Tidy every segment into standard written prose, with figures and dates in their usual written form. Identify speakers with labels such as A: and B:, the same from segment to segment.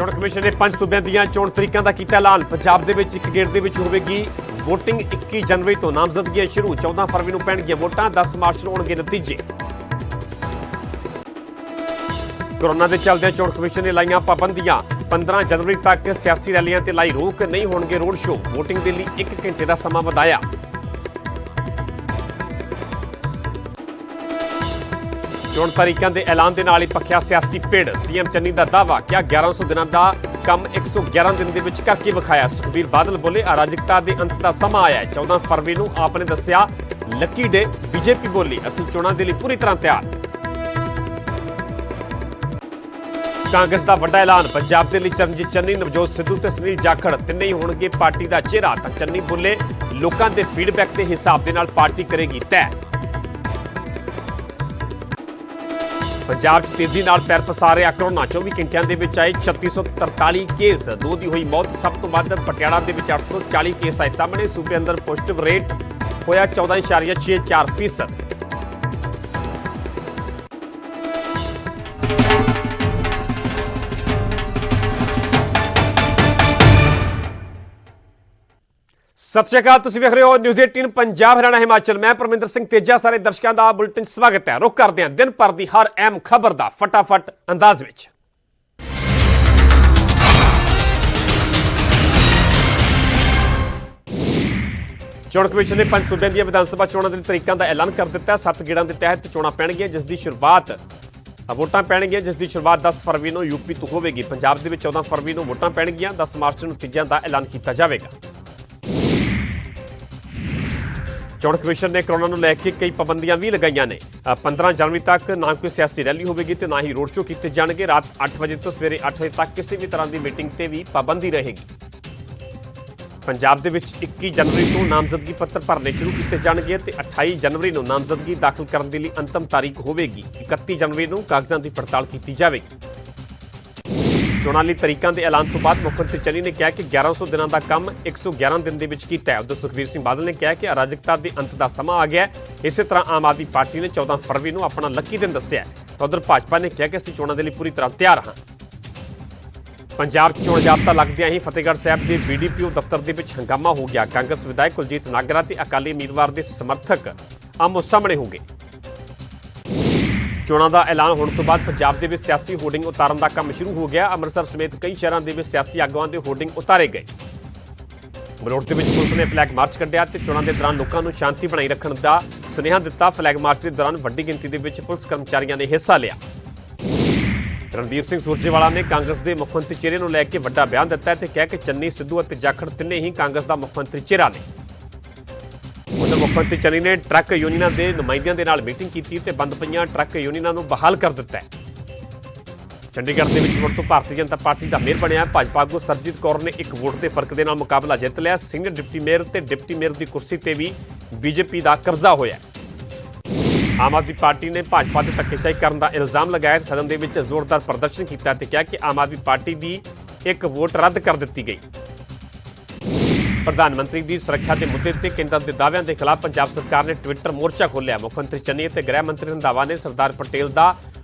A: ਚੋਣ ਕਮਿਸ਼ਨ ਨੇ 5 ਸੂਬਿਆਂ ਦੀਆਂ ਚੋਣ ਤਰੀਕਾਂ ਦਾ ਕੀਤਾ ਐਲਾਨ। ਪੰਜਾਬ ਦੇ ਵਿੱਚ ਇੱਕ ਗੇੜ ਦੇ ਵਿੱਚ ਹੋਵੇਗੀ ਵੋਟਿੰਗ। 21 ਜਨਵਰੀ ਤੋਂ ਨਾਮਜ਼ਦਗੀਆਂ ਸ਼ੁਰੂ, 14 ਫਰਵਰੀ ਨੂੰ ਪੈਣਗੀਆਂ ਵੋਟਾਂ, 10 ਮਾਰਚ ਨੂੰ ਆਉਣਗੇ ਨਤੀਜੇ। ਕੋਰੋਨਾ ਦੇ ਚੱਲਦਿਆਂ ਚੋਣ ਕਮਿਸ਼ਨ ਨੇ ਲਾਈਆਂ ਪਾਬੰਦੀਆਂ। 15 ਜਨਵਰੀ ਤੱਕ ਸਿਆਸੀ ਰੈਲੀਆਂ ਤੇ ਲਾਈ ਰੋਕ, ਨਹੀਂ ਹੋਣਗੇ ਰੋਡ ਸ਼ੋਅ। ਵੋਟਿੰਗ ਦੇ ਲਈ 1 ਘੰਟੇ ਦਾ ਸਮਾਂ ਵਧਾਇਆ। ਚੋਣ ਤਾਰੀਖਾਂ ਦੇ ਐਲਾਨ ਦੇ ਨਾਲ ਹੀ ਪੱਖਿਆ ਸਿਆਸੀ ਭਿੜ। ਸੀਐਮ ਚੰਨੀ ਦਾ ਦਾਅਵਾ, ਕਿਹਾ 1100 ਦਿਨਾਂ ਦਾ ਕੰਮ 111 ਦਿਨ ਦੇ ਵਿੱਚ ਕਰਕੇ ਵਿਖਾਇਆ। ਸੁਖਬੀਰ ਬਾਦਲ ਬੋਲੇ ਅਰਾਜਕਤਾ ਦੇ ਅੰਤ ਦਾ ਸਮਾਂ ਆਇਆ। 14 ਫਰਵਰੀ ਨੂੰ ਆਪ ਨੇ ਦੱਸਿਆ ਲੱਕੀ ਡੇ। ਬੀਜੇਪੀ ਬੋਲੀ ਅਸੀਂ ਚੋਣਾਂ ਦੇ ਲਈ ਪੂਰੀ ਤਰ੍ਹਾਂ ਤਿਆਰ। ਕਾਂਗਰਸ ਦਾ ਵੱਡਾ ਐਲਾਨ, ਪੰਜਾਬ ਦੇ ਲਈ ਚਰਨਜੀਤ ਚੰਨੀ, ਨਵਜੋਤ ਸਿੱਧੂ ਤੇ ਸੁਨੀਲ ਜਾਖੜ ਤਿੰਨੇ ਹੀ ਹੋਣਗੇ ਪਾਰਟੀ ਦਾ ਚਿਹਰਾ। ਤਾਂ ਚੰਨੀ ਬੋਲੇ ਲੋਕਾਂ ਦੇ ਫੀਡਬੈਕ ਦੇ ਹਿਸਾਬ ਦੇ ਨਾਲ ਪਾਰਟੀ ਕਰੇਗੀ ਤੈਅ। ਪੰਜਾਬ 'ਚ ਤੇਜ਼ੀ ਨਾਲ ਪੈਰ ਪਸਾਰ ਰਿਹਾ ਕੋਰੋਨਾ। 24 ਘੰਟਿਆਂ ਦੇ ਵਿੱਚ ਆਏ 3643 ਕੇਸ, 2 ਦੀ ਹੋਈ ਮੌਤ। ਸਭ ਤੋਂ ਵੱਧ ਪਟਿਆਲਾ ਦੇ ਵਿੱਚ 840 ਕੇਸ ਆਏ ਸਾਹਮਣੇ। ਸੂਬੇ ਅੰਦਰ ਪੋਜ਼ਿਟਿਵ ਰੇਟ ਹੋਇਆ 14.64%। ਸਤਿ ਸ਼੍ਰੀ ਅਕਾਲ, ਤੁਸੀਂ ਵੇਖ ਰਹੇ ਹੋ ਨਿਊਜ਼ 18 ਪੰਜਾਬ ਹਰਿਆਣਾ ਹਿਮਾਚਲ। ਮੈਂ ਪਰਮਿੰਦਰ ਸਿੰਘ ਤੇਜਾ ਸਾਰੇ ਦਰਸ਼ਕਾਂ ਦਾ ਬੁਲੇਟਿਨ ਸਵਾਗਤ ਹੈ। ਰੁਕ ਕਰਦੇ ਹਾਂ ਦਿਨ ਭਰ ਦੀ ਹਰ ਅਹਿਮ ਖਬਰ ਦਾ ਫਟਾਫਟ ਅੰਦਾਜ਼ ਵਿੱਚ। ਚੋਣ ਕਮਿਸ਼ਨ ਨੇ 5 ਸੂਬਿਆਂ ਦੀਆਂ ਵਿਧਾਨ ਸਭਾ ਚੋਣਾਂ ਦੇ ਤਰੀਕਾਂ ਦਾ ਐਲਾਨ ਕਰ ਦਿੱਤਾ। 7 ਗੇੜਾਂ ਦੇ ਤਹਿਤ ਚੋਣਾਂ ਪੈਣਗੀਆਂ, ਜਿਸ ਦੀ ਸ਼ੁਰੂਆਤ ਵੋਟਾਂ ਪੈਣਗੀਆਂ, ਜਿਸ ਦੀ ਸ਼ੁਰੂਆਤ 10 ਫਰਵਰੀ ਨੂੰ ਯੂਪੀ ਤੋਂ ਹੋਵੇਗੀ। ਪੰਜਾਬ ਦੇ ਵਿੱਚ 14 ਫਰਵਰੀ ਨੂੰ ਵੋਟਾਂ ਪੈਣਗੀਆਂ, 10 ਮਾਰਚ ਨੂੰ ਨਤੀਜਿਆਂ ਦਾ ਐਲਾਨ ਕੀਤਾ ਜਾਵੇਗਾ। ਚੋਣ ਕਮਿਸ਼ਨ ਨੇ ਕੋਰੋਨਾ ਨੂੰ ਲੈ ਕੇ ਕਈ ਪਾਬੰਦੀਆਂ ਵੀ ਲਗਾਈਆਂ ਨੇ। 15 ਜਨਵਰੀ ਤੱਕ ਨਾ ਕੋਈ ਸਿਆਸੀ ਰੈਲੀ ਹੋਵੇਗੀ ਤੇ ਨਾ ਹੀ ਰੋਡ ਸ਼ੋਅ ਕੀਤੇ ਜਾਣਗੇ। ਰਾਤ 8 ਵਜੇ ਤੋਂ ਸਵੇਰੇ 8 ਵਜੇ ਤੱਕ ਕਿਸੇ ਵੀ ਤਰ੍ਹਾਂ ਦੀ ਮੀਟਿੰਗ ਤੇ ਵੀ ਪਾਬੰਦੀ ਰਹੇਗੀ। ਪੰਜਾਬ ਦੇ ਵਿੱਚ 21 ਜਨਵਰੀ ਤੋਂ ਨਾਮਜ਼ਦਗੀ ਪੱਤਰ ਭਰਨੇ ਸ਼ੁਰੂ ਕੀਤੇ ਜਾਣਗੇ ਤੇ 28 ਜਨਵਰੀ ਨੂੰ ਨਾਮਜ਼ਦਗੀ ਦਾਖਲ ਕਰਨ ਦੇ ਲਈ ਅੰਤਮ ਤਾਰੀਖ ਹੋਵੇਗੀ। 31 ਜਨਵਰੀ ਨੂੰ ਕਾਗਜ਼ਾਂ ਦੀ ਪੜਤਾਲ ਕੀਤੀ ਜਾਵੇਗੀ। ਚੋਣਾਂ ਲਈ ਤਰੀਕਾਂ ਦੇ ਐਲਾਨ ਤੋਂ ਬਾਅਦ ਮੁੱਖ ਮੰਤਰੀ ਚੰਨੀ ਨੇ ਕਿਹਾ ਕਿ 1100 ਦਿਨਾਂ ਦਾ ਕੰਮ 111 ਦਿਨ ਦੇ ਵਿੱਚ ਕੀਤਾ ਹੈ। ਉਧਰ ਸੁਖਬੀਰ ਸਿੰਘ ਬਾਦਲ ਨੇ ਕਿਹਾ ਕਿ ਅਰਾਜਕਤਾ ਦੇ ਅੰਤ ਦਾ ਸਮਾਂ ਆ ਗਿਆ ਹੈ। ਇਸੇ ਤਰ੍ਹਾਂ ਆਮ ਆਦਮੀ ਪਾਰਟੀ ਨੇ 14 ਫਰਵਰੀ ਨੂੰ ਆਪਣਾ ਲੱਕੀ ਦਿਨ ਦੱਸਿਆ ਹੈ। ਤਾਂ ਉਧਰ ਭਾਜਪਾ ਨੇ ਕਿਹਾ ਕਿ ਅਸੀਂ ਚੋਣਾਂ ਦੇ ਲਈ ਪੂਰੀ ਤਰ੍ਹਾਂ ਤਿਆਰ ਹਾਂ। ਪੰਜਾਬ 'ਚ ਚੋਣ ਜ਼ਾਬਤਾ ਲੱਗਦਿਆਂ ਹੀ ਫਤਿਹਗੜ੍ਹ ਸਾਹਿਬ ਦੇ BDPO ਦਫ਼ਤਰ ਦੇ ਵਿੱਚ ਹੰਗਾਮਾ ਹੋ ਗਿਆ। ਕਾਂਗਰਸ ਵਿਧਾਇਕ ਕੁਲਜੀਤ ਨਾਗਰਾ ਤੇ ਅਕਾਲੀ ਉਮੀਦਵਾਰ ਦੇ ਸਮਰਥਕ ਆਮੋ ਸਾਹਮਣੇ ਹੋ ਗਏ। ਚੋਣਾਂ ਦਾ ਐਲਾਨ ਹੋਣ ਤੋਂ ਬਾਅਦ ਪੰਜਾਬ ਦੇ ਵਿੱਚ ਸਿਆਸੀ ਹੋਰਡਿੰਗ ਉਤਾਰਨ ਦਾ ਕੰਮ ਸ਼ੁਰੂ ਹੋ ਗਿਆ। ਅੰਮ੍ਰਿਤਸਰ ਸਮੇਤ ਕਈ ਸ਼ਹਿਰਾਂ ਦੇ ਵਿੱਚ ਸਿਆਸੀ ਆਗੂਆਂ ਦੇ ਹੋਰਡਿੰਗ ਉਤਾਰੇ ਗਏ। ਮਲੋਟ ਦੇ ਵਿੱਚ ਪੁਲਿਸ ਨੇ ਫਲੈਗ ਮਾਰਚ ਕੱਢਿਆ ਤੇ ਚੋਣਾਂ ਦੇ ਦੌਰਾਨ ਲੋਕਾਂ ਨੂੰ ਸ਼ਾਂਤੀ ਬਣਾਈ ਰੱਖਣ ਦਾ ਸੁਨੇਹਾ ਦਿੱਤਾ। ਫਲੈਗ ਮਾਰਚ ਦੇ ਦੌਰਾਨ ਵੱਡੀ ਗਿਣਤੀ ਦੇ ਵਿੱਚ ਪੁਲਿਸ ਕਰਮਚਾਰੀਆਂ ਨੇ ਹਿੱਸਾ ਲਿਆ। ਰਣਦੀਪ ਸਿੰਘ ਸੁਰਜੇਵਾਲਾ ਨੇ ਕਾਂਗਰਸ ਦੇ ਮੁੱਖ ਮੰਤਰੀ ਚਿਹਰੇ ਨੂੰ ਲੈ ਕੇ ਵੱਡਾ ਬਿਆਨ ਦਿੱਤਾ ਤੇ ਕਿਹਾ ਕਿ ਚੰਨੀ, ਸਿੱਧੂ ਅਤੇ ਜਾਖੜ ਤਿੰਨੇ ਹੀ ਕਾਂਗਰਸ ਦਾ ਮੁੱਖ ਮੰਤਰੀ ਚਿਹਰਾ ਨੇ। ਉਧਰ ਮੁੱਖ ਮੰਤਰੀ ਚੰਨੀ ਨੇ ਟਰੱਕ ਯੂਨੀਅਨਾਂ ਦੇ ਨੁਮਾਇੰਦਿਆਂ ਦੇ ਨਾਲ ਮੀਟਿੰਗ ਕੀਤੀ ਤੇ ਬੰਦ ਪਈਆਂ ਟਰੱਕ ਯੂਨੀਅਨਾਂ ਨੂੰ ਬਹਾਲ ਕਰ ਦਿੱਤਾ ਹੈ। ਚੰਡੀਗੜ੍ਹ ਦੇ ਵਿੱਚ ਮੁੜ ਤੋਂ ਭਾਰਤੀ ਜਨਤਾ ਪਾਰਟੀ ਦਾ ਮੇਅਰ ਬਣਿਆ। ਭਾਜਪਾ ਆਗੂ ਸਰਜੀਤ ਕੌਰ ਨੇ 1 ਵੋਟ ਦੇ ਫਰਕ ਦੇ ਨਾਲ ਮੁਕਾਬਲਾ ਜਿੱਤ ਲਿਆ। ਸੀਨੀਅਰ ਡਿਪਟੀ ਮੇਅਰ ਤੇ ਡਿਪਟੀ ਮੇਅਰ ਦੀ ਕੁਰਸੀ ਤੇ ਵੀ ਬੀਜੇਪੀ ਦਾ ਕਬਜ਼ਾ ਹੋਇਆ। ਆਮ ਆਦਮੀ ਪਾਰਟੀ ਨੇ ਭਾਜਪਾ ਤੇ ਧੱਕੇਸ਼ਾਹੀ ਕਰਨ ਦਾ ਇਲਜ਼ਾਮ ਲਗਾਇਆ। ਸਦਨ ਦੇ ਵਿੱਚ ਜ਼ੋਰਦਾਰ ਪ੍ਰਦਰਸ਼ਨ ਕੀਤਾ ਤੇ ਕਿਹਾ ਕਿ ਆਮ ਆਦਮੀ ਪਾਰਟੀ ਦੀ 1 ਵੋਟ ਰੱਦ ਕਰ ਦਿੱਤੀ ਗਈ। ਪ੍ਰਧਾਨ ਮੰਤਰੀ ਦੀ ਸੁਰੱਖਿਆ ਦੇ ਮੁੱਦੇ ਤੇ ਕੇਂਦਰ ਦੇ ਦਾਅਵਿਆਂ ਦੇ ਖਿਲਾਫ ਪੰਜਾਬ ਸਰਕਾਰ ਨੇ ਟਵਿੱਟਰ ਮੋਰਚਾ ਖੋਲ੍ਹਿਆ। ਮੁੱਖ ਮੰਤਰੀ ਚੰਨੀ ਅਤੇ ਗ੍ਰਹਿ ਮੰਤਰੀ ਰੰਧਾਵਾ ਨੇ ਸਰਦਾਰ ਪਟੇਲ ਦਾ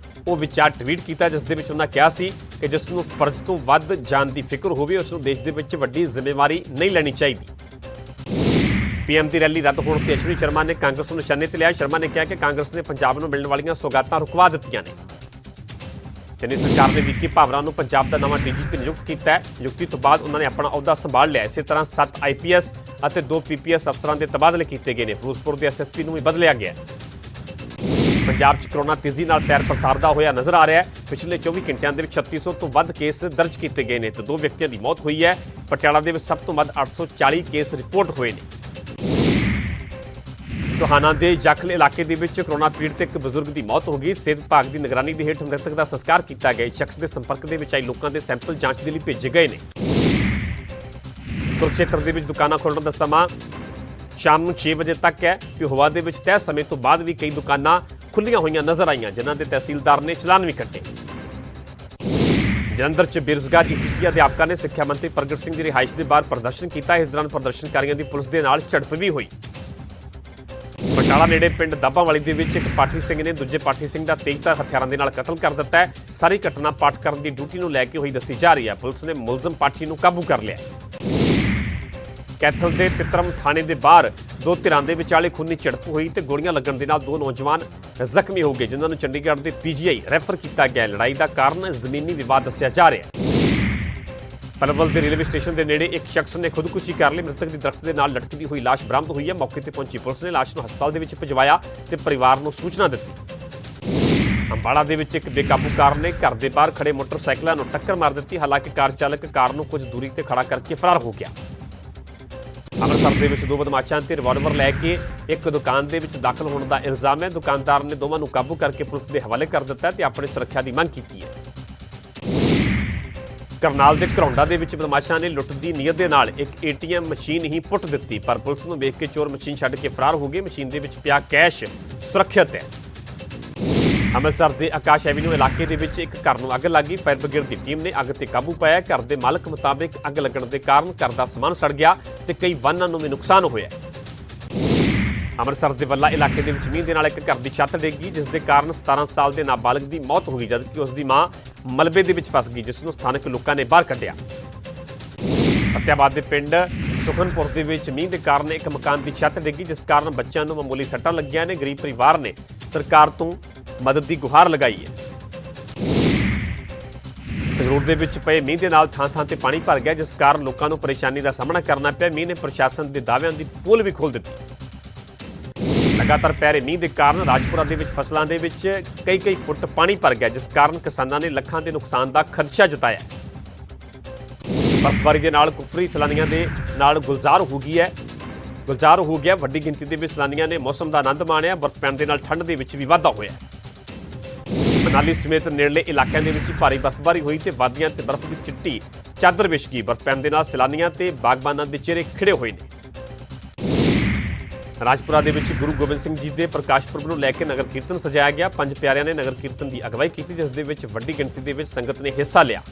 A: ਉਹ ਵਿਚਾਰ ਟਵੀਟ ਕੀਤਾ ਜਿਸ ਦੇ ਵਿੱਚ ਉਹਨਾਂ ਕਿਹਾ ਸੀ ਕਿ ਜਿਸ ਨੂੰ ਫਰਜ਼ ਤੋਂ ਵੱਧ ਜਾਨ ਦੀ ਫਿਕਰ ਹੋਵੇ ਉਸ ਨੂੰ ਦੇਸ਼ ਦੇ ਵਿੱਚ ਵੱਡੀ ਜ਼ਿੰਮੇਵਾਰੀ ਨਹੀਂ ਲੈਣੀ ਚਾਹੀਦੀ। PM ਦੀ ਰੈਲੀ ਰੱਦ ਹੋਣ ਤੇ ਅਸ਼ਵਨੀ ਸ਼ਰਮਾ ਨੇ ਕਾਂਗਰਸ ਨੂੰ ਨਿਸ਼ਾਨੇ ਤੇ ਲਿਆ। ਸ਼ਰਮਾ ਨੇ ਕਿਹਾ ਕਿ ਕਾਂਗਰਸ ਨੇ ਪੰਜਾਬ ਨੂੰ ਮਿਲਣ ਵਾਲੀਆਂ ਸੌਗਾਤਾਂ ਰੁਕਵਾ ਦਿੱਤੀਆਂ ਨੇ। ਚੰਨੀ ਸਰਕਾਰ ਨੇ ਵਿੱਕੀ ਭਾਵਰਾ ਨੂੰ ਪੰਜਾਬ ਦਾ ਨਵਾਂ DGP ਨਿਯੁਕਤ ਕੀਤਾ ਹੈ। ਨਿਯੁਕਤੀ ਤੋਂ ਬਾਅਦ ਉਹਨਾਂ ਨੇ ਆਪਣਾ ਅਹੁਦਾ ਸੰਭਾਲ ਲਿਆ। ਇਸੇ ਤਰ੍ਹਾਂ 7 IPS ਅਤੇ 2 PPS ਅਫਸਰਾਂ ਦੇ ਤਬਾਦਲੇ ਕੀਤੇ ਗਏ ਨੇ। ਫਿਰੋਜ਼ਪੁਰ ਦੇ SSP ਨੂੰ ਵੀ ਬਦਲਿਆ ਗਿਆ। ਪੰਜਾਬ 'ਚ ਕੋਰੋਨਾ ਤੇਜ਼ੀ ਨਾਲ ਪੈਰ ਪਸਾਰਦਾ ਹੋਇਆ ਨਜ਼ਰ ਆ ਰਿਹਾ ਹੈ। ਪਿਛਲੇ 24 ਘੰਟਿਆਂ ਦੇ ਵਿੱਚ 3600 ਤੋਂ ਵੱਧ ਕੇਸ ਦਰਜ ਕੀਤੇ ਗਏ ਨੇ ਤੇ 2 ਵਿਅਕਤੀਆਂ ਦੀ ਮੌਤ ਹੋਈ ਹੈ। ਪਟਿਆਲਾ ਦੇ ਵਿੱਚ ਸਭ ਤੋਂ ਵੱਧ 840 ਕੇਸ ਰਿਪੋਰਟ ਹੋਏ ਨੇ। ਟੋਹਾਣਾ ਦੇ ਜਾਖਲ ਇਲਾਕੇ ਦੇ ਵਿੱਚ ਕੋਰੋਨਾ ਪੀੜਤ ਇੱਕ ਬਜ਼ੁਰਗ ਦੀ ਮੌਤ ਹੋ ਗਈ। ਸਿਹਤ ਵਿਭਾਗ ਦੀ ਨਿਗਰਾਨੀ ਦੇ ਹੇਠ ਮ੍ਰਿਤਕ ਦਾ ਸੰਸਕਾਰ ਕੀਤਾ ਗਿਆ। ਸ਼ਖਸ ਦੇ ਸੰਪਰਕ ਦੇ ਵਿੱਚ ਆਏ ਲੋਕਾਂ ਦੇ ਸੈਂਪਲ ਜਾਂਚ ਦੇ ਲਈ ਭੇਜੇ ਗਏ ਨੇ। ਕੁਰੂਕਸ਼ੇਤਰ ਦੇ ਵਿੱਚ ਦੁਕਾਨਾਂ ਖੋਲ੍ਹਣ ਦਾ ਸਮਾਂ ਸ਼ਾਮ ਨੂੰ 6 ਵਜੇ ਤੱਕ ਹੈ ਤੇ ਹਵਾ ਦੇ ਵਿੱਚ ਤੈਅ ਸਮੇਂ ਤੋਂ ਬਾਅਦ ਵੀ ਕਈ ਦੁਕਾਨਾਂ ਖੁੱਲ੍ਹੀਆਂ ਹੋਈਆਂ ਨਜ਼ਰ ਆਈਆਂ, ਜਿਨ੍ਹਾਂ ਦੇ ਤਹਿਸੀਲਦਾਰ ਨੇ ਚਲਾਨ ਵੀ ਕੱਟੇ। ਜਲੰਧਰ 'ਚ ਬੇਰੁਜ਼ਗਾਰ ETT ਅਧਿਆਪਕਾਂ ਨੇ ਸਿੱਖਿਆ ਮੰਤਰੀ ਪ੍ਰਗਟ ਸਿੰਘ ਦੀ ਰਿਹਾਇਸ਼ ਦੇ ਬਾਹਰ ਪ੍ਰਦਰਸ਼ਨ ਕੀਤਾ। ਇਸ ਦੌਰਾਨ ਪ੍ਰਦਰਸ਼ਨਕਾਰੀਆਂ ਦੀ ਪੁਲਿਸ ਦੇ ਨਾਲ ਝੜਪ ਵੀ ਹੋਈ। ਬਟਾਲਾ ਨੇੜੇ ਪਿੰਡ ਦਾਬਾਵਾਲੀ ਦੇ ਵਿੱਚ ਇੱਕ ਪਾਠੀ ਸਿੰਘ ਨੇ ਦੂਜੇ ਪਾਠੀ ਸਿੰਘ ਦਾ ਤੇਜ਼ਧਾਰ ਹਥਿਆਰਾਂ ਦੇ ਨਾਲ ਕਤਲ ਕਰ ਦਿੱਤਾ ਹੈ। ਸਾਰੀ ਘਟਨਾ ਪਾਠ ਕਰਨ ਦੀ ਡਿਊਟੀ ਨੂੰ ਲੈ ਕੇ ਹੋਈ ਦੱਸੀ ਜਾ ਰਹੀ ਹੈ। ਪੁਲਿਸ ਨੇ ਮੁਲਜ਼ਮ ਪਾਠੀ ਨੂੰ ਕਾਬੂ ਕਰ ਲਿਆ। ਕੈਥਲ ਦੇ ਤਿੱਤਰਮ ਥਾਣੇ ਦੇ ਬਾਹਰ ਦੋ ਧਿਰਾਂ ਦੇ ਵਿਚਾਲੇ ਖੂਨੀ ਝੜਪ ਹੋਈ ਤੇ ਗੋਲੀਆਂ ਲੱਗਣ ਦੇ ਨਾਲ ਦੋ ਨੌਜਵਾਨ ਜ਼ਖਮੀ ਹੋ ਗਏ, ਜਿਨ੍ਹਾਂ ਨੂੰ ਚੰਡੀਗੜ੍ਹ ਦੇ ਪੀਜੀਆਈ ਰੈਫਰ ਕੀਤਾ ਗਿਆ। ਲੜਾਈ ਦਾ ਕਾਰਨ ਜ਼ਮੀਨੀ ਵਿਵਾਦ ਦੱਸਿਆ ਜਾ ਰਿਹਾ ਹੈ। ਪਲਵਲ ਦੇ ਰੇਲਵੇ ਸਟੇਸ਼ਨ ਦੇ ਨੇੜੇ ਇੱਕ ਸ਼ਖਸ ਨੇ ਖੁਦਕੁਸ਼ੀ ਕਰ ਲਈ। ਮ੍ਰਿਤਕ ਦੀ ਦਰਖਤ ਦੇ ਨਾਲ ਲਟਕਦੀ ਹੋਈ ਲਾਸ਼ ਬਰਾਮਦ ਹੋਈ ਹੈ। ਮੌਕੇ ਤੇ ਪਹੁੰਚੀ ਪੁਲਿਸ ਨੇ ਲਾਸ਼ ਨੂੰ ਹਸਪਤਾਲ ਦੇ ਵਿੱਚ ਭਿਜਵਾਇਆ ਤੇ ਪਰਿਵਾਰ ਨੂੰ ਸੂਚਨਾ ਦਿੱਤੀ। ਅੰਬਾਲਾ ਦੇ ਵਿੱਚ ਇੱਕ ਬੇਕਾਬੂ ਕਾਰ ਨੇ ਘਰ ਦੇ ਬਾਹਰ ਖੜੇ ਮੋਟਰਸਾਈਕਲਾਂ ਨੂੰ ਟੱਕਰ ਮਾਰ ਦਿੱਤੀ। ਹਾਲਾਂਕਿ ਕਾਰ ਚਾਲਕ ਕਾਰ ਨੂੰ ਕੁਝ ਦੂਰੀ ਤੇ ਖੜਾ ਕਰਕੇ ਫਰਾਰ ਹੋ ਗਿਆ। ਅੰਮ੍ਰਿਤਸਰ ਦੇ ਵਿੱਚ ਦੋ ਬਦਮਾਸ਼ਾਂ ਤੇ ਰਿਵਾਲਵਰ ਲੈ ਕੇ ਇੱਕ ਦੁਕਾਨ ਦੇ ਵਿੱਚ ਦਾਖਲ ਹੋਣ ਦਾ ਇਲਜ਼ਾਮ ਹੈ। ਦੁਕਾਨਦਾਰ ਨੇ ਦੋਵਾਂ ਨੂੰ ਕਾਬੂ ਕਰਕੇ ਪੁਲਿਸ ਦੇ ਹਵਾਲੇ ਕਰ ਦਿੱਤਾ ਤੇ ਆਪਣੀ ਸੁਰੱਖਿਆ ਦੀ ਮੰਗ ਕੀਤੀ ਹੈ। ਕਰਨਾਲ ਦੇ ਘਰੌਂਡਾ ਦੇ ਵਿੱਚ ਬਦਮਾਸ਼ਾਂ ਨੇ ਲੁੱਟ ਦੀ ਨੀਅਤ ਦੇ ਨਾਲ ਇੱਕ ATM ਮਸ਼ੀਨ ਹੀ ਪੁੱਟ ਦਿੱਤੀ, ਪਰ ਪੁਲਿਸ ਨੂੰ ਵੇਖ ਕੇ ਚੋਰ ਮਸ਼ੀਨ ਛੱਡ ਕੇ ਫਰਾਰ ਹੋ ਗਏ। ਮਸ਼ੀਨ ਦੇ ਵਿੱਚ ਪਿਆ ਕੈਸ਼ ਸੁਰੱਖਿਅਤ ਹੈ। ਅੰਮ੍ਰਿਤਸਰ ਦੇ ਆਕਾਸ਼ ਐਵੀਨਿਊ ਇਲਾਕੇ ਦੇ ਵਿੱਚ ਇੱਕ ਘਰ ਨੂੰ ਅੱਗ ਲੱਗੀ। ਫਾਇਰ ਬ੍ਰਿਗੇਡ ਦੀ ਟੀਮ ਨੇ ਅੱਗ ਤੇ ਕਾਬੂ ਪਾਇਆ। ਘਰ ਦੇ ਮਾਲਕ ਮੁਤਾਬਿਕ ਅੱਗ ਲੱਗਣ ਦੇ ਕਾਰਨ ਘਰ ਦਾ ਸਮਾਨ ਸੜ ਗਿਆ ਤੇ ਕਈ ਵਾਹਨਾਂ ਨੂੰ ਵੀ ਨੁਕਸਾਨ ਹੋਇਆ। ਅੰਮ੍ਰਿਤਸਰ ਦੇ ਵੱਲਾ ਇਲਾਕੇ ਦੇ ਵਿੱਚ ਮੀਂਹ ਦੇ ਨਾਲ ਇੱਕ ਘਰ ਦੀ ਛੱਤ ਡਿੱਗੀ, ਜਿਸ ਦੇ ਕਾਰਨ 17 ਸਾਲ ਦੇ ਨਾਬਾਲਗ ਦੀ ਮੌਤ ਹੋ ਗਈ, ਜਦਕਿ ਉਸ ਦੀ ਮਾਂ ਮਲਬੇ ਦੇ ਵਿੱਚ ਫਸ ਗਈ, ਜਿਸ ਨੂੰ ਸਥਾਨਕ ਲੋਕਾਂ ਨੇ ਬਾਹਰ ਕੱਢਿਆ। ਫਤਿਆਬਾਦ ਦੇ ਪਿੰਡ ਸੁਖਨਪੁਰ ਦੇ ਵਿੱਚ ਮੀਂਹ ਦੇ ਕਾਰਨ ਇੱਕ ਮਕਾਨ ਦੀ ਛੱਤ ਡਿੱਗੀ, ਜਿਸ ਕਾਰਨ ਬੱਚਿਆਂ ਨੂੰ ਮਾਮੂਲੀ ਸੱਟਾਂ ਲੱਗੀਆਂ ਨੇ। ਗਰੀਬ ਪਰਿਵਾਰ ਨੇ ਸਰਕਾਰ ਤੋਂ ਮਦਦ ਦੀ ਗੁਹਾਰ ਲਗਾਈ ਹੈ। ਸੰਗਰੂਰ ਦੇ ਵਿੱਚ ਪਏ ਮੀਂਹ ਦੇ ਨਾਲ ਥਾਂ-ਥਾਂ ਤੇ ਪਾਣੀ ਭਰ ਗਿਆ, ਜਿਸ ਕਾਰਨ ਲੋਕਾਂ ਨੂੰ ਪਰੇਸ਼ਾਨੀ ਦਾ ਸਾਹਮਣਾ ਕਰਨਾ ਪਿਆ। ਮੀਂਹ ਨੇ ਪ੍ਰਸ਼ਾਸਨ ਦੇ ਦਾਅਵਿਆਂ ਦੀ ਪੋਲ ਵੀ ਖੋਲ੍ਹ ਦਿੱਤੀ। ਲਗਾਤਾਰ ਪੈ ਰਹੇ ਮੀਂਹ ਦੇ ਕਾਰਨ ਰਾਜਪੁਰਾ ਦੇ ਵਿੱਚ ਫਸਲਾਂ ਦੇ ਵਿੱਚ ਕਈ ਫੁੱਟ ਪਾਣੀ ਭਰ ਗਿਆ, ਜਿਸ ਕਾਰਨ ਕਿਸਾਨਾਂ ਨੇ ਲੱਖਾਂ ਦੇ ਨੁਕਸਾਨ ਦਾ ਖਦਸ਼ਾ ਜਤਾਇਆ। ਬਰਫ਼ਬਾਰੀ ਦੇ ਨਾਲ ਕੁਫਰੀ ਸੈਲਾਨੀਆਂ ਦੇ ਨਾਲ ਗੁਲਜ਼ਾਰ ਹੋ ਗਿਆ। ਵੱਡੀ ਗਿਣਤੀ ਦੇ ਵਿੱਚ ਸੈਲਾਨੀਆਂ ਨੇ ਮੌਸਮ ਦਾ ਆਨੰਦ ਮਾਣਿਆ। ਬਰਫ਼ ਪੈਣ ਦੇ ਨਾਲ ਠੰਡ ਦੇ ਵਿੱਚ ਵੀ ਵਾਧਾ ਹੋਇਆ। ਮਨਾਲੀ ਸਮੇਤ ਨੇੜਲੇ ਇਲਾਕਿਆਂ ਦੇ ਵਿੱਚ ਭਾਰੀ ਬਰਫ਼ਬਾਰੀ ਹੋਈ ਤੇ ਵਾਦੀਆਂ ਤੇ ਬਰਫ਼ ਦੀ ਚਿੱਟੀ ਚਾਦਰ ਵਿਛ ਗਈ। ਬਰਫ਼ ਪੈਣ ਦੇ ਨਾਲ ਸੈਲਾਨੀਆਂ ਤੇ ਬਾਗਬਾਨਾਂ ਦੇ ਚਿਹਰੇ ਖਿੜੇ ਹੋਏ ਨੇ। ਰਾਜਪੁਰਾ ਦੇ ਵਿੱਚ ਗੁਰੂ ਗੋਬਿੰਦ ਸਿੰਘ ਜੀ ਦੇ ਪ੍ਰਕਾਸ਼ ਪੁਰਬ ਨੂੰ ਲੈ ਕੇ ਨਗਰ ਕੀਰਤਨ ਸਜਾਇਆ ਗਿਆ। 5 ਪਿਆਰਿਆਂ ਨੇ ਨਗਰ ਕੀਰਤਨ ਦੀ ਅਗਵਾਈ ਕੀਤੀ, ਜਿਸ ਦੇ ਵਿੱਚ ਵੱਡੀ ਗਿਣਤੀ ਦੇ ਵਿੱਚ ਸੰਗਤ ਨੇ ਹਿੱਸਾ ਲਿਆ।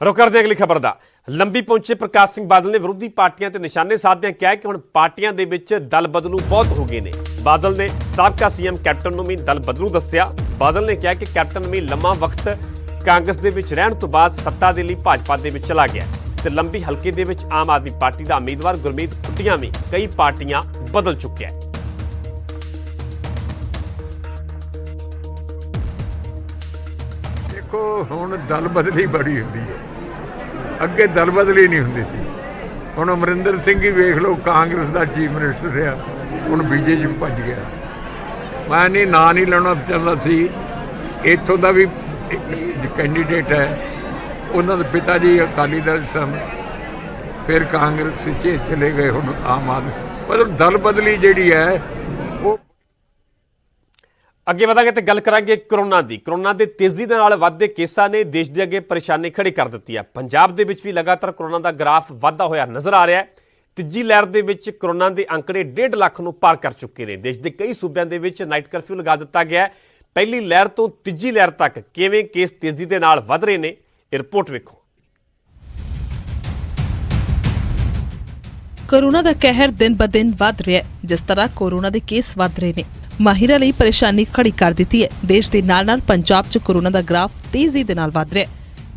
A: ਰੁਕ ਕਰਦੇ ਹਾਂ ਅਗਲੀ ਖਬਰ ਦਾ। ਲੰਬੀ ਪਹੁੰਚੇ ਪ੍ਰਕਾਸ਼ ਸਿੰਘ ਬਾਦਲ ਨੇ ਵਿਰੋਧੀ ਪਾਰਟੀਆਂ ਤੇ ਨਿਸ਼ਾਨੇ ਸਾਧਦਿਆਂ ਕਿਹਾ ਕਿ ਹੁਣ ਪਾਰਟੀਆਂ ਦੇ ਵਿੱਚ ਦਲ ਬਦਲੂ ਬਹੁਤ ਹੋ ਗਏ ਨੇ। ਬਾਦਲ ਨੇ ਸਾਬਕਾ CM ਕੈਪਟਨ ਨੂੰ ਵੀ ਦਲ ਬਦਲੂ ਦੱਸਿਆ। ਬਾਦਲ ਨੇ ਕਿਹਾ ਕਿ ਕੈਪਟਨ ਵੀ ਲੰਮਾ ਵਕਤ ਕਾਂਗਰਸ ਦੇ ਵਿੱਚ ਰਹਿਣ ਤੋਂ ਬਾਅਦ ਸੱਤਾ ਦੇ ਲਈ ਭਾਜਪਾ ਦੇ ਵਿੱਚ ਚਲਾ ਗਿਆ ਤੇ ਲੰਬੀ ਹਲਕੇ ਦੇ ਵਿੱਚ ਆਮ ਆਦਮੀ ਪਾਰਟੀ ਦਾ ਉਮੀਦਵਾਰ ਗੁਰਮੀਤ ਖੁੱਟੀਆਂ ਵੀ ਕਈ ਪਾਰਟੀਆਂ ਬਦਲ ਚੁੱਕਿਆ ਹੈ।
B: ਦੇਖੋ ਹੁਣ ਦਲ ਬਦਲੀ ਬੜੀ ਹੁੰਦੀ ਹੈ, ਅੱਗੇ ਦਲ ਬਦਲੀ ਨਹੀਂ ਹੁੰਦੀ ਸੀ। ਹੁਣ ਅਮਰਿੰਦਰ ਸਿੰਘ ਹੀ ਵੇਖ ਲਓ, ਕਾਂਗਰਸ ਦਾ ਚੀਫ ਮਿਨਿਸਟਰ ਰਿਹਾ, ਹੁਣ BJP ਭੱਜ ਗਿਆ। ਮੈਂ ਨਾਂ ਨਹੀਂ ਲੈਣਾ ਚਾਹੁੰਦਾ ਸੀ। ਇੱਥੋਂ ਦਾ ਵੀ ਇੱਕ ਕੈਂਡੀਡੇਟ ਹੈ, ਉਹਨਾਂ ਦੇ ਪਿਤਾ ਜੀ ਅਕਾਲੀ ਦਲ ਸਨ, ਫਿਰ ਕਾਂਗਰਸ 'ਚ ਚਲੇ ਗਏ, ਹੁਣ ਆਮ ਆਦਮੀ। ਮਤਲਬ ਦਲ ਬਦਲੀ ਜਿਹੜੀ ਹੈ ਉਹ।
A: ਅੱਗੇ ਵਧਾਂਗੇ ਤੇ ਗੱਲ ਕਰਾਂਗੇ ਕਰੋਨਾ ਦੇ ਤੇਜ਼ੀ ਦੇ ਨਾਲ ਵੱਧਦੇ ਕੇਸਾਂ ਨੇ ਦੇਸ਼ ਦੇ ਅੱਗੇ ਪਰੇਸ਼ਾਨੀ ਖੜੀ ਕਰ ਦਿੱਤੀ ਹੈ। ਪੰਜਾਬ ਦੇ ਵਿੱਚ ਵੀ ਲਗਾਤਾਰ ਕਰੋਨਾ ਦਾ ਗ੍ਰਾਫ ਵੱਧਦਾ ਹੋਇਆ ਨਜ਼ਰ ਆ ਰਿਹਾ ਹੈ। ਤੀਜੀ ਲਹਿਰ ਦੇ ਵਿੱਚ ਕਰੋਨਾ ਦੇ ਅੰਕੜੇ 1.5 ਲੱਖ ਨੂੰ ਪਾਰ ਕਰ ਚੁੱਕੇ ਨੇ। ਦੇਸ਼ ਦੇ ਕਈ ਸੂਬਿਆਂ ਦੇ ਵਿੱਚ ਨਾਈਟ ਕਰਫਿਊ ਲਗਾ ਦਿੱਤਾ ਗਿਆ ਹੈ। ਪਹਿਲੀ ਲਹਿਰ ਤੋਂ ਤੀਜੀ ਲਹਿਰ ਤੱਕ ਕਿਵੇਂ ਕੇਸ ਤੇਜ਼ੀ ਦੇ ਨਾਲ ਵੱਧ ਰਹੇ ਨੇ, ਇਹ ਰਿਪੋਰਟ ਵੇਖੋ।
C: ਕੋਰੋਨਾ ਦਾ ਕਹਿਰ ਦਿਨ-ਬ-ਦਿਨ ਵੱਧ ਰਿਹਾ ਹੈ। ਜਿਸ ਤਰ੍ਹਾਂ ਕੋਰੋਨਾ ਦੇ ਕੇਸ ਵੱਧ ਰਹੇ ਨੇ, ਮਾਹਿਰਾਂ ਲਈ ਪਰੇਸ਼ਾਨੀ ਖੜੀ ਕਰ ਦਿੱਤੀ ਹੈ। ਦੇਸ਼ ਦੇ ਨਾਲ-ਨਾਲ ਪੰਜਾਬ 'ਚ ਕੋਰੋਨਾ ਦਾ ਗ੍ਰਾਫ ਤੇਜ਼ੀ ਦੇ ਨਾਲ ਵੱਧ ਰਿਹਾ ਹੈ।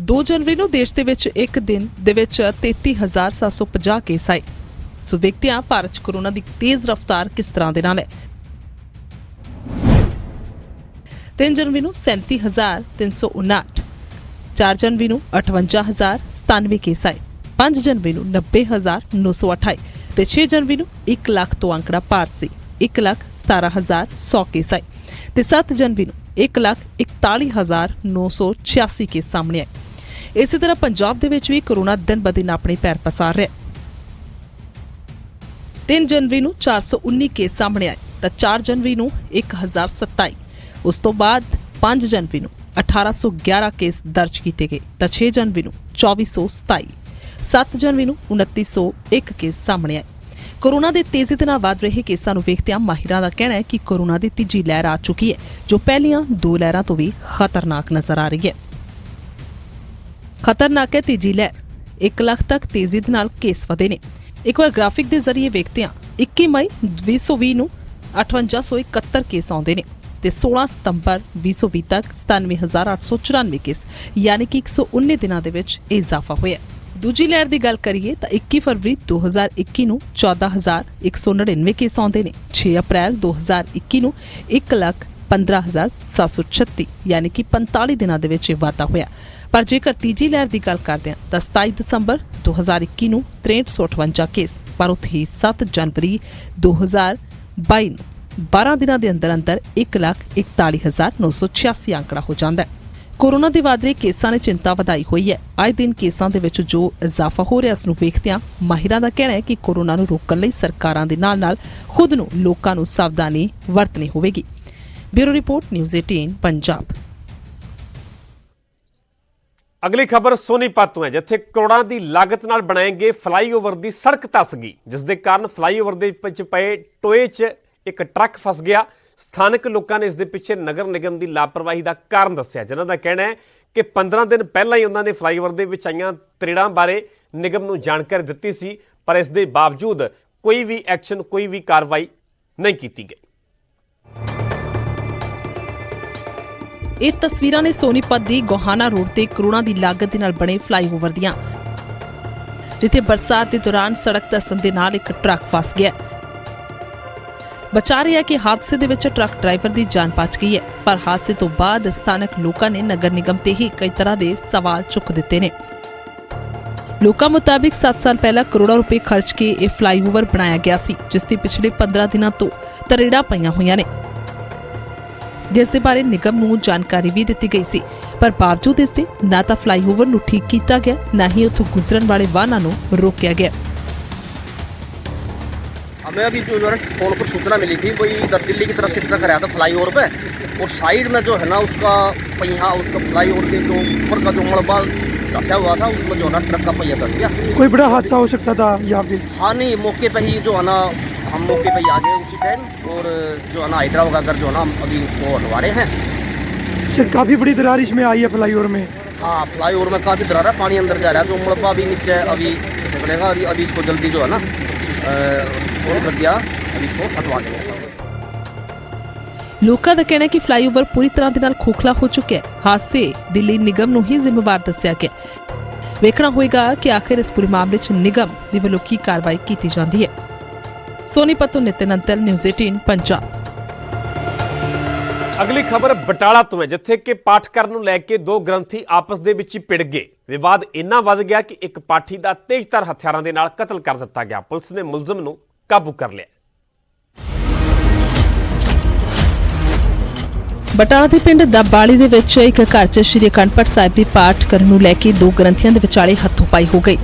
C: 2 ਜਨਵਰੀ ਨੂੰ ਦੇਸ਼ ਦੇ ਵਿੱਚ ਇੱਕ ਦਿਨ ਦੇ ਵਿੱਚ 33,750 ਕੇਸ ਆਏ। ਸੋ ਦੇਖਦੇ ਹਾਂ ਭਾਰਤ 'ਚ ਕੋਰੋਨਾ ਦੀ ਤੇਜ਼ ਰਫ਼ਤਾਰ ਕਿਸ ਤਰ੍ਹਾਂ ਦੇ ਨਾਲ ਹੈ। 3 ਜਨਵਰੀ ਨੂੰ 37,359, 4 ਜਨਵਰੀ ਨੂੰ 58,097 ਕੇਸ ਆਏ, 5 ਜਨਵਰੀ ਨੂੰ 90,928 ਤੇ 6 ਜਨਵਰੀ ਨੂੰ 1 ਲੱਖ ਤੋਂ ਅੰਕੜਾ ਪਾਰ ਸੀ, 1,17,100 ਕੇਸ ਆਏ ਤੇ 7 ਜਨਵਰੀ ਨੂੰ 1,41,986 ਕੇਸ ਸਾਹਮਣੇ ਆਏ। ਇਸੇ ਤਰ੍ਹਾਂ ਪੰਜਾਬ ਦੇ ਵਿੱਚ ਵੀ ਕੋਰੋਨਾ ਦਿਨ ਬ ਦਿਨ ਆਪਣੇ ਪੈਰ ਪਸਾਰ ਰਿਹਾ। 3 ਜਨਵਰੀ ਨੂੰ 419 ਕੇਸ ਸਾਹਮਣੇ ਆਏ ਤਾਂ 4 ਜਨਵਰੀ ਨੂੰ 1,027, ਉਸ ਤੋਂ ਬਾਅਦ 5 ਜਨਵਰੀ ਨੂੰ 1,811 ਕੇਸ ਦਰਜ ਕੀਤੇ ਗਏ ਤਾਂ 6 ਜਨਵਰੀ ਨੂੰ 2,427, 7 ਜਨਵਰੀ ਨੂੰ 2,901 ਕੇਸ ਸਾਹਮਣੇ ਆਏ। ਕੋਰੋਨਾ ਦੇ ਤੇਜ਼ੀ ਦੇ ਨਾਲ ਵੱਧ ਰਹੇ ਕੇਸਾਂ ਨੂੰ ਵੇਖਦਿਆਂ ਮਾਹਿਰਾਂ ਦਾ ਕਹਿਣਾ ਹੈ ਕਿ ਕੋਰੋਨਾ ਦੀ ਤੀਜੀ ਲਹਿਰ ਆ ਚੁੱਕੀ ਹੈ, ਜੋ ਪਹਿਲੀਆਂ 2 ਲਹਿਰਾਂ ਤੋਂ ਵੀ ਖਤਰਨਾਕ ਨਜ਼ਰ ਆ ਰਹੀ ਹੈ। ਖਤਰਨਾਕ ਹੈ ਤੀਜੀ ਲਹਿਰ। 1 ਲੱਖ ਤੱਕ ਤੇਜ਼ੀ ਦੇ ਨਾਲ ਕੇਸ ਵਧੇ ਨੇ। ਇੱਕ ਵਾਰ ਗ੍ਰਾਫਿਕ ਦੇ ਜ਼ਰੀਏ ਵੇਖਦੇ ਹਾਂ, 21 ਮਈ 2020 ਨੂੰ 5871 ਕੇਸ ਆਉਂਦੇ ਨੇ ਤੇ 16 ਸਤੰਬਰ 2020 ਤੱਕ 97894 ਕੇਸ, ਯਾਨੀ ਕਿ 119 ਦਿਨਾਂ ਦੇ ਵਿੱਚ ਇਜ਼ਾਫਾ ਹੋਇਆ। ਦੂਜੀ ਲਹਿਰ ਦੀ ਗੱਲ ਕਰੀਏ ਤਾਂ 21 ਫਰਵਰੀ 2021 ਨੂੰ 14199 ਕੇਸ ਆਉਂਦੇ ਨੇ। 6 ਅਪ੍ਰੈਲ 2021 ਨੂੰ 1,15,736 ਯਾਨੀ ਕਿ 45 ਦਿਨਾਂ ਦੇ ਵਿੱਚ ਇਹ ਵਾਧਾ ਹੋਇਆ। ਪਰ ਜੇਕਰ ਤੀਜੀ ਲਹਿਰ ਦੀ ਗੱਲ ਕਰਦੇ ਹਾਂ ਤਾਂ 27 ਦਸੰਬਰ 2021 ਨੂੰ 6358 ਕੇਸ, ਪਰ ਉੱਥੇ 7 ਜਨਵਰੀ 2022 ਨੂੰ 12 ਦਿਨਾਂ ਦੇ ਅੰਦਰ 1,41,986 ਅੰਕੜਾ ਹੋ ਜਾਂਦਾ ਹੈ। ਕੋਰੋਨਾ ਦੇ ਵਧ ਰਹੇ ਕੇਸਾਂ ਨੇ ਚਿੰਤਾ ਵਧਾਈ ਹੋਈ ਹੈ। ਅੱਜ ਦਿਨ ਕੇਸਾਂ ਦੇ ਵਿੱਚ ਜੋ ਇਜ਼ਾਫਾ ਹੋ ਰਿਹਾ, ਇਸ ਨੂੰ ਵੇਖਦਿਆਂ ਮਾਹਿਰਾਂ ਦਾ ਕਹਿਣਾ ਹੈ ਕਿ ਕੋਰੋਨਾ ਨੂੰ ਰੋਕਣ ਲਈ ਸਰਕਾਰਾਂ ਦੇ ਨਾਲ-ਨਾਲ ਖੁਦ ਨੂੰ ਲੋਕਾਂ ਨੂੰ ਸਾਵਧਾਨੀ ਵਰਤਣੀ ਹੋਵੇਗੀ। Bureau report, news 18 Punjab.
A: ਅਗਲੀ ਖਬਰ ਸੋਨੀਪਤ ਤੋਂ ਹੈ, ਜਿੱਥੇ ਕਰੋੜਾਂ ਦੀ ਲਾਗਤ ਨਾਲ ਬਣਾਏ ਗਏ ਫਲਾਈਓਵਰ ਦੀ ਸੜਕ ਧੱਸ ਗਈ, ਜਿਸ ਦੇ ਕਾਰਨ ਫਲਾਈਓਵਰ ਦੇ ਵਿੱਚ ਪਏ ਟੋਏ 'ਚ ਇੱਕ ਟਰੱਕ ਫਸ ਗਿਆ। ਸਥਾਨਕ ਲੋਕਾਂ ਨੇ ਇਸ ਦੇ ਪਿੱਛੇ ਨਗਰ ਨਿਗਮ ਦੀ ਲਾਪਰਵਾਹੀ ਦਾ ਕਾਰਨ ਦੱਸਿਆ, ਜਿਨ੍ਹਾਂ ਦਾ ਕਹਿਣਾ ਹੈ ਕਿ 15 ਦਿਨ ਪਹਿਲਾਂ ਹੀ ਉਹਨਾਂ ਨੇ ਫਲਾਈਓਵਰ ਦੇ ਵਿੱਚ ਆਈਆਂ ਤਰੇੜਾਂ ਬਾਰੇ ਨਿਗਮ ਨੂੰ ਜਾਣਕਾਰੀ ਦਿੱਤੀ ਸੀ, ਪਰ ਇਸ ਦੇ ਬਾਵਜੂਦ ਕੋਈ ਵੀ ਐਕਸ਼ਨ, ਕੋਈ ਵੀ ਕਾਰਵਾਈ ਨਹੀਂ ਕੀਤੀ ਗਈ।
C: ਇਹ ਤਸਵੀਰਾਂ ਨੇ ਸੋਨੀਪਤ ਦੀ ਗੋਹਾਨਾ ਰੋਡ ਤੇ ਕਰੋੜਾਂ ਦੀ ਲਾਗਤ ਦੇ ਨਾਲ ਬਣੇ ਫਲਾਈਓਵਰ ਦੀਆਂ, ਜਿੱਥੇ ਬਰਸਾਤ ਦੇ ਦੌਰਾਨ ਸੜਕ ਧੱਸਣ ਦੇ ਨਾਲ ਇੱਕ ਟਰੱਕ ਫਸ ਗਿਆ। ਬਚਾ ਰਿਹਾ ਕਿ ਹਾਦਸੇ ਦੇ ਵਿੱਚ ਟਰੱਕ ਡਰਾਈਵਰ ਦੀ ਜਾਨ ਬਚ ਗਈ ਹੈ, ਪਰ ਹਾਦਸੇ ਤੋਂ ਬਾਅਦ ਸਥਾਨਕ ਲੋਕਾਂ ਨੇ ਨਗਰ ਨਿਗਮ ਤੇ ਹੀ ਕਈ ਤਰ੍ਹਾਂ ਦੇ ਸਵਾਲ ਚੁੱਕ ਦਿੱਤੇ ਨੇ। ਲੋਕਾਂ ਮੁਤਾਬਿਕ 7 ਸਾਲ ਪਹਿਲਾਂ ਕਰੋੜਾਂ ਰੁਪਏ ਖਰਚ ਕੇ ਇਹ ਫਲਾਈਓਵਰ ਬਣਾਇਆ ਗਿਆ ਸੀ, ਜਿਸ ਦੇ ਪਿਛਲੇ 15 ਦਿਨਾਂ ਤੋਂ ਤਰੇੜਾਂ ਪਈਆਂ ਹੋਈਆਂ ਨੇ, ਜਿਸ ਦੇ ਬਾਰੇ ਨਿਗਮ ਨੂੰ ਜਾਣਕਾਰੀ ਵੀ ਦਿੱਤੀ ਗਈ ਸੀ, ਪਰ ਬਾਵਜੂਦ ਇਸ ਦੇ ਨਾ ਤਾਂ ਫਲਾਈਓਵਰ ਨੂੰ ਠੀਕ ਕੀਤਾ ਗਿਆ, ਨਾ ਹੀ ਉੱਥੋਂ ਗੁਜ਼ਰਨ ਵਾਲੇ ਵਾਹਨਾਂ ਨੂੰ रोका गया।
D: हमें अभी जो फोन पर सूचना मिली थी, कोई इधर दिल्ली की तरफ से ट्रक रहा था फ्लाईओवर पे, और साइड में जो है ना उसका पहिया, उसका फ्लाईओवर के जो ऊपर का जो मलबा धंसा हुआ था, उसमें जो है ना ट्रक का पहिया धंस गया।
E: कोई बड़ा हादसा हो सकता था यहाँ पे?
D: हाँ नहीं, मौके पे ही जो है ना हम मौके पे ही आ गए उसी टाइम, और जो है ना हाइड्रा वगैरह जो है ना अभी वो हटवा रहे हैं।
E: सर काफ़ी बड़ी दरार इसमें आई है फ्लाईओवर में?
D: हाँ, फ्लाईओवर में काफ़ी दरार है, पानी अंदर जा रहा है, जो मलबा भी नीचे अभी बनेगा, अभी इसको जल्दी जो है ना और कर दिया, अभी इसको हटवा देंगे।
C: ਲੋਕਾਂ ਦਾ ਕਹਿਣਾ ਹੈ ਕਿ ਫਲਾਈਓਵਰ ਪੂਰੀ ਤਰ੍ਹਾਂ ਦੇ ਨਾਲ ਖੋਖਲਾ ਹੋ ਚੁੱਕਿਆ ਹੈ। ਹਾਦਸੇ ਦਿੱਲੀ ਨਿਗਮ ਨੂੰ ਹੀ ਜ਼ਿੰਮੇਵਾਰ ਦੱਸਿਆ ਗਿਆ। ਵੇਖਣਾ ਹੋਏਗਾ ਕਿ ਆਖਿਰ ਇਸ ਪੂਰੇ ਮਾਮਲੇ 'ਚ ਨਿਗਮ ਦੀ ਵੱਲੋਂ ਕੀ ਕਾਰਵਾਈ ਕੀਤੀ ਜਾਂਦੀ ਹੈ। ਸੋਨੀਪਤ ਤੋਂ ਨਿਤਿਨ ਅੰਤਲ, ਨਿਊਜ਼ 18 ਪੰਜਾਬ।
A: ਅਗਲੀ ਖਬਰ ਬਟਾਲਾ ਤੋਂ ਹੈ, ਜਿੱਥੇ ਕਿ ਪਾਠ ਕਰਨ ਨੂੰ ਲੈ ਕੇ ਦੋ ਗ੍ਰੰਥੀ ਆਪਸ ਦੇ ਵਿੱਚ ਹੀ ਭਿੜ ਗਏ। ਵਿਵਾਦ ਇੰਨਾ ਵੱਧ ਗਿਆ ਕਿ ਇੱਕ ਪਾਠੀ ਦਾ ਤੇਜ਼ਧਾਰ ਹਥਿਆਰਾਂ ਦੇ ਨਾਲ ਕਤਲ ਕਰ ਦਿੱਤਾ ਗਿਆ। ਪੁਲਿਸ ਨੇ ਮੁਲਜ਼ਮ ਨੂੰ ਕਾਬੂ ਕਰ ਲਿਆ।
C: ਬਟਾਲਾ ਦੇ ਪਿੰਡ ਦਬਾਲੀ ਦੇ ਵਿੱਚ ਇੱਕ ਘਰ 'ਚ ਸ਼੍ਰੀ ਅਖੰਡ ਪਾਠ ਸਾਹਿਬ ਦੀ ਪਾਠ ਕਰਨ ਨੂੰ ਲੈ ਕੇ ਦੋ ਗ੍ਰੰਥੀਆਂ ਦੇ ਵਿਚਾਲੇ ਹੱਥੋਂ-ਪਾਈ ਹੋ ਗਈ।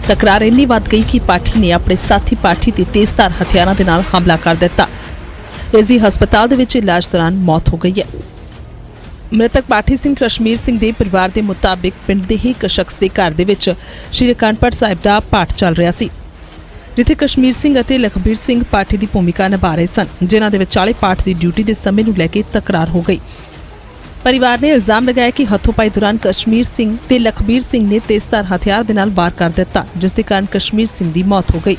C: ਤਕਰਾਰ ਇੰਨੀ ਵੱਧ ਗਈ ਕਿ ਪਾਠੀ ਨੇ ਆਪਣੇ ਸਾਥੀ ਪਾਠੀ ਤੇ ਤੇਜ਼ਧਾਰ ਹਥਿਆਰਾਂ ਦੇ ਨਾਲ ਹਮਲਾ ਕਰ ਦਿੱਤਾ। ਇਸ ਦੀ ਹਸਪਤਾਲ ਦੇ ਵਿੱਚ ਇਲਾਜ ਦੌਰਾਨ ਮੌਤ ਹੋ ਗਈ ਹੈ। ਮ੍ਰਿਤਕ ਪਾਠੀ ਸਿੰਘ ਕਸ਼ਮੀਰ ਸਿੰਘ ਦੇ ਪਰਿਵਾਰ ਦੇ ਮੁਤਾਬਿਕ ਪਿੰਡ ਦੇ ਹੀ ਇੱਕ ਸ਼ਖਸ ਦੇ ਘਰ ਦੇ ਵਿੱਚ ਸ਼੍ਰੀ ਅਖੰਡ ਪਾਠ ਸਾਹਿਬ ਦਾ ਪਾਠ ਚੱਲ ਰਿਹਾ ਸੀ, ਜਿੱਥੇ ਕਸ਼ਮੀਰ ਸਿੰਘ ਅਤੇ ਲਖਬੀਰ ਸਿੰਘ ਪਾਠੀ ਦੀ ਭੂਮਿਕਾ ਨਿਭਾ ਰਹੇ ਸਨ, ਜਿਨ੍ਹਾਂ ਦੇ ਵਿਚਾਲੇ ਪਾਠ ਦੀ ਡਿਊਟੀ ਦੇ ਸਮੇਂ ਨੂੰ ਲੈ ਕੇ ਤਕਰਾਰ ਹੋ ਗਈ। ਪਰਿਵਾਰ ਨੇ ਇਲਜ਼ਾਮ ਲਗਾਇਆ ਕਿ ਹੱਥੋਂ-ਪਾਈ ਦੌਰਾਨ ਕਸ਼ਮੀਰ ਸਿੰਘ ਤੇ ਲਖਬੀਰ ਸਿੰਘ ਨੇ ਤੇਜ਼ਧਾਰ ਹਥਿਆਰ ਦੇ ਨਾਲ ਵਾਰ ਕਰ ਦਿੱਤਾ, ਜਿਸ ਦੇ ਕਾਰਨ ਕਸ਼ਮੀਰ ਸਿੰਘ ਦੀ ਮੌਤ ਹੋ ਗਈ।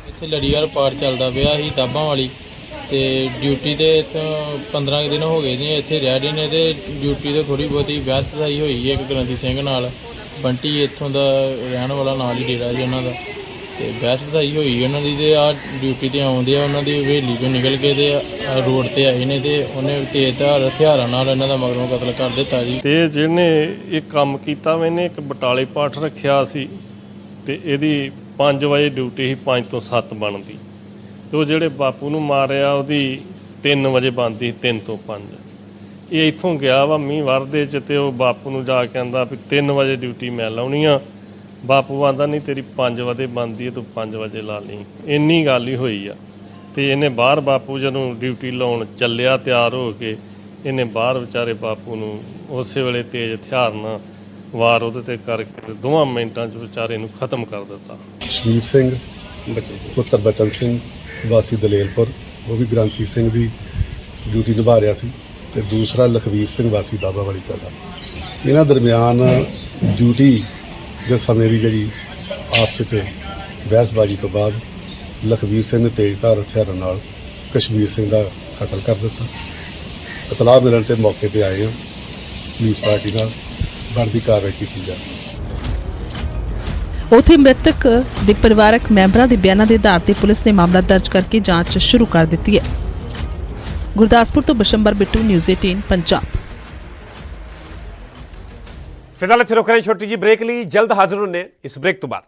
F: ਇੱਥੇ ਲੜੀਵਾਰ ਪਾਠ ਚੱਲਦਾ ਪਿਆ ਸੀ ਤਾਬਾਂ ਵਾਲੀ, ਤੇ ਡਿਊਟੀ ਦੇ ਇੱਥੋਂ 15 ਦਿਨ ਹੋ ਗਏ ਜੀ ਇੱਥੇ ਰਹਿ ਰਹੇ ਨੇ, ਤੇ ਡਿਊਟੀ ਤੇ ਥੋੜੀ ਬਹੁਤੀ ਬਹਿਸਬਾਜ਼ੀ ਹੋਈ ਹੈ ਇੱਕ ਗ੍ਰੰਥੀ ਸਿੰਘ ਨਾਲ। ਬੰਟੀ ਇੱਥੋਂ ਦਾ ਰਹਿਣ ਵਾਲਾ, ਨਾਲ ਹੀ ਡੇਰਾ ਜੀ ਉਹਨਾਂ ਦਾ, ਤੇ ਬਹਿਸਬਾਜ਼ੀ ਹੋਈ ਉਹਨਾਂ ਦੀ। ਤੇ ਆ ਡਿਊਟੀ ਤੇ ਆਉਂਦੇ ਆ, ਉਹਨਾਂ ਦੀ ਹਵੇਲੀ ਚੋਂ ਨਿਕਲ ਕੇ ਤੇ ਰੋਡ ਤੇ ਆਏ ਨੇ, ਤੇ ਉਹਨੇ ਤੇਜ਼ਧਾਰ ਹਥਿਆਰਾਂ ਨਾਲ ਇਹਨਾਂ ਦਾ ਮਗਰੋਂ ਕਤਲ ਕਰ ਦਿੱਤਾ ਜੀ।
G: ਤੇ ਜਿਹਨੇ ਇਹ ਕੰਮ ਕੀਤਾ ਵਾ, ਇਹਨੇ ਇੱਕ ਬਟਾਲੇ ਪਾਠ ਰੱਖਿਆ ਸੀ, ਤੇ ਇਹਦੀ 5 ਵਜੇ ਡਿਊਟੀ ਸੀ, 5 ਤੋਂ 7 ਬਣਦੀ, ਤੇ ਉਹ ਜਿਹੜੇ ਬਾਪੂ ਨੂੰ ਮਾਰਿਆ ਉਹਦੀ 3 ਵਜੇ ਬਣਦੀ, 3 ਤੋਂ 5। ਇਹ ਇੱਥੋਂ ਗਿਆ ਵਾ ਮੀਂਹ ਵਰਦੇ 'ਚ, ਤੇ ਉਹ ਬਾਪੂ ਨੂੰ ਜਾ ਕੇ ਆਂਦਾ ਵੀ 3 ਵਜੇ ਡਿਊਟੀ ਮੈਂ ਲਾਉਣੀ ਆ। ਬਾਪੂ ਆਂਦਾ ਨਹੀਂ, ਤੇਰੀ 5 ਵਜੇ ਬਣਦੀ ਹੈ, ਤੂੰ 5 ਵਜੇ ਲਾ ਲਈ। ਇੰਨੀ ਗੱਲ ਹੀ ਹੋਈ ਆ। ਤੇ ਇਹਨੇ ਬਾਹਰ, ਬਾਪੂ ਜਦੋਂ ਡਿਊਟੀ ਲਾਉਣ ਚੱਲਿਆ ਤਿਆਰ ਹੋ ਕੇ, ਇਹਨੇ ਬਾਹਰ ਵਿਚਾਰੇ ਬਾਪੂ ਨੂੰ ਉਸੇ ਵੇਲੇ ਤੇਜ਼ ਹਥਿਆਰ ਨਾਲ ਵਾਰ ਉਹਦੇ ਤੇ ਕਰਕੇ 2 ਮਿੰਟਾਂ 'ਚ ਵਿਚਾਰੇ ਨੂੰ ਖਤਮ ਕਰ ਦਿੱਤਾ।
H: ਸ਼ਮੀਰ ਸਿੰਘ ਪੁੱਤਰ ਬਚਨ ਸਿੰਘ ਵਾਸੀ ਦਲੇਲਪੁਰ, ਉਹ ਵੀ ਗ੍ਰੰਥੀ ਸਿੰਘ ਦੀ ਡਿਊਟੀ ਨਿਭਾ ਰਿਹਾ ਸੀ, ਤੇ ਦੂਸਰਾ ਲਖਵੀਰ ਸਿੰਘ ਵਾਸੀ ਦਾਬਾ ਵਾਲੀ ਕਲਾ। ਇਹਨਾਂ ਦਰਮਿਆਨ ਡਿਊਟੀ ਦੇ ਸਮੇਂ ਦੀ ਜਿਹੜੀ ਆਪਸ ਵਿੱਚ ਬਹਿਸਬਾਜ਼ੀ ਤੋਂ ਬਾਅਦ ਲਖਵੀਰ ਸਿੰਘ ਨੇ ਤੇਜ਼ਧਾਰ ਹਥਿਆਰਾਂ ਨਾਲ ਕਸ਼ਮੀਰ ਸਿੰਘ ਦਾ ਕਤਲ ਕਰ ਦਿੱਤਾ। ਇਤਲਾਹ ਮਿਲਣ ਤੇ ਮੌਕੇ ਤੇ ਆਏ ਹਾਂ, ਪੁਲਿਸ ਪਾਰਟੀ ਨਾਲ ਬਣਦੀ ਕਾਰਵਾਈ ਕੀਤੀ ਜਾ ਰਹੀ ਹੈ।
C: ਉੱਥੇ ਮ੍ਰਿਤਕ ਦੇ ਪਰਿਵਾਰਕ ਮੈਂਬਰਾਂ ਦੇ ਬਿਆਨਾਂ ਦੇ ਆਧਾਰ ਤੇ ਪੁਲਿਸ ਨੇ ਮਾਮਲਾ ਦਰਜ ਕਰਕੇ ਜਾਂਚ ਸ਼ੁਰੂ ਕਰ ਦਿੱਤੀ ਹੈ। ਗੁਰਦਾਸਪੁਰ ਤੋਂ ਬਿਸ਼ੰਬਰ ਬਿੱਟੂ, ਨਿਊਜ਼ 18 ਪੰਜਾਬ।
A: ਫਿਲਹਾਲ ਇੱਥੇ ਰੁਕ ਰਹੇ ਹਾਂ ਛੋਟੀ ਜਿਹੀ ਬ੍ਰੇਕ ਲਈ, ਜਲਦ ਹਾਜ਼ਰ ਹੋਣੇ ਇਸ ਬ੍ਰੇਕ ਤੋਂ ਬਾਅਦ।